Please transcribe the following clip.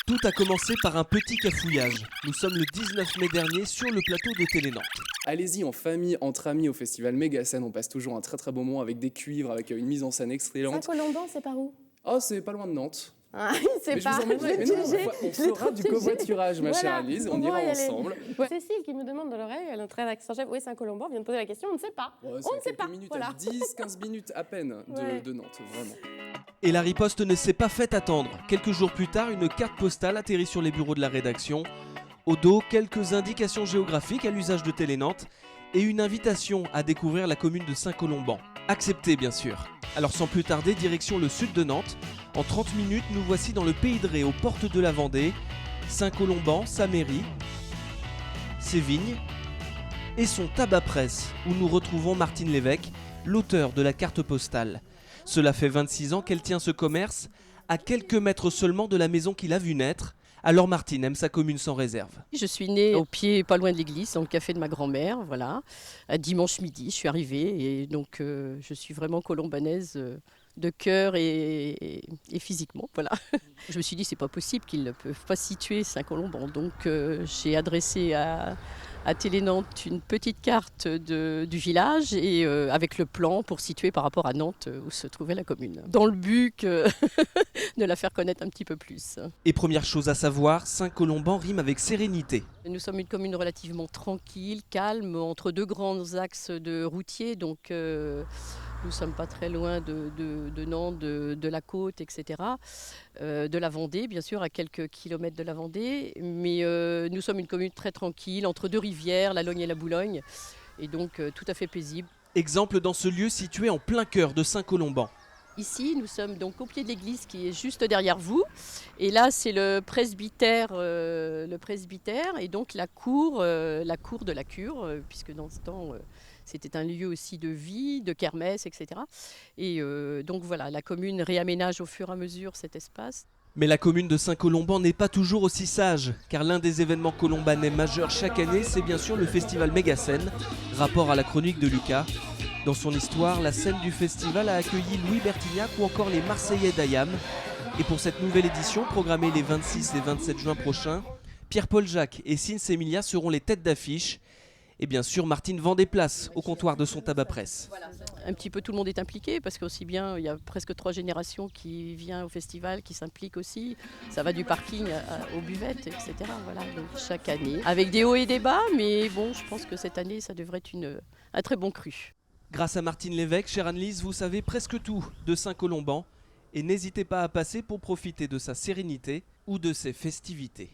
Tout a commencé par un petit cafouillage. Nous sommes le 19 mai dernier sur le plateau de Télé-Nantes. Allez-y en famille, entre amis au festival Mégascène, on passe toujours un très bon moment avec des cuivres, avec une mise en scène excellente. Saint-Colomban, c'est par où? Oh, c'est pas loin de Nantes. Ah, il sait Mais je pas. vous emmènerai. Mais non, on fera du covoiturage, ma chère Alice, on ira ensemble. Ouais. Cécile qui me demande de l'oreille, elle est très accent-chef. Oui, Saint-Colomban vient de poser la question, on ne sait pas. Ouais, on ne sait pas. Minutes, Voilà. 10-15 minutes à peine de Nantes, vraiment. Et la riposte ne s'est pas fait attendre. Quelques jours plus tard, une carte postale atterrit sur les bureaux de la rédaction. Au dos, quelques indications géographiques à l'usage de Télé-Nantes et une invitation à découvrir la commune de Saint-Colomban. Acceptée, bien sûr. Alors sans plus tarder, direction le sud de Nantes. En 30 minutes, nous voici dans le Pays de Ré, aux portes de la Vendée. Saint-Colomban, sa mairie, ses vignes et son tabac-presse, où nous retrouvons Martine Lévesque, l'auteur de la carte postale. Cela fait 26 ans qu'elle tient ce commerce, à quelques mètres seulement de la maison qu'il a vu naître. Alors Martine aime sa commune sans réserve. Je suis née au pied, pas loin de l'église, dans le café de ma grand-mère, voilà. Dimanche midi, je suis arrivée et donc je suis vraiment colombanaise de cœur et physiquement, voilà. Je me suis dit c'est pas possible qu'ils ne peuvent pas situer Saint-Colomban, donc j'ai adressé à Télé-Nantes une petite carte du village et avec le plan pour situer par rapport à Nantes où se trouvait la commune. Dans le but de la faire connaître un petit peu plus. Et première chose à savoir, Saint-Colomban rime avec sérénité. Nous sommes une commune relativement tranquille, calme, entre deux grands axes de routiers, donc nous ne sommes pas très loin de Nantes, de la côte, etc. De la Vendée, bien sûr, à quelques kilomètres de la Vendée. Mais nous sommes une commune très tranquille, entre deux rivières, la Logne et la Boulogne, et donc tout à fait paisible. Exemple dans ce lieu situé en plein cœur de Saint-Colomban. Ici, nous sommes donc au pied de l'église qui est juste derrière vous. Et là, c'est le presbytère et donc la cour de la cure, puisque dans ce temps, c'était un lieu aussi de vie, de kermesse, etc. Et donc voilà, la commune réaménage au fur et à mesure cet espace. Mais la commune de Saint-Colomban n'est pas toujours aussi sage, car l'un des événements colombanais majeurs chaque année, c'est bien sûr le festival Mégascène, rapport à la chronique de Lucas. Dans son histoire, la scène du festival a accueilli Louis Bertignac ou encore les Marseillais d'Ayam. Et pour cette nouvelle édition, programmée les 26 et 27 juin prochains, Pierre-Paul Jacques et Sins Emilia seront les têtes d'affiche. Et bien sûr, Martine vend des places au comptoir de son tabac-presse. Un petit peu tout le monde est impliqué parce qu'aussi bien, il y a presque 3 générations qui viennent au festival, qui s'impliquent aussi. Ça va du parking aux buvettes, etc. Voilà, donc chaque année, avec des hauts et des bas, mais bon, je pense que cette année, ça devrait être un très bon cru. Grâce à Martine Lévesque, chère Anne-Lise, vous savez presque tout de Saint-Colomban. Et n'hésitez pas à passer pour profiter de sa sérénité ou de ses festivités.